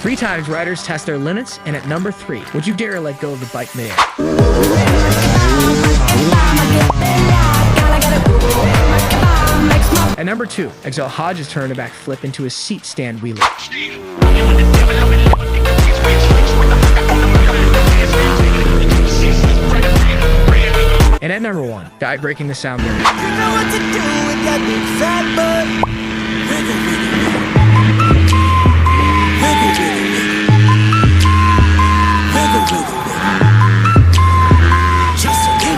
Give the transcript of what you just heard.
3 times riders test their limits, and at number 3, would you dare let go of the bike midair? At number 2, Exalt Hodge's turn to backflip into a seat stand wheelie. And at number 1, Guy breaking the sound barrier. You know what to do with that big fat butt.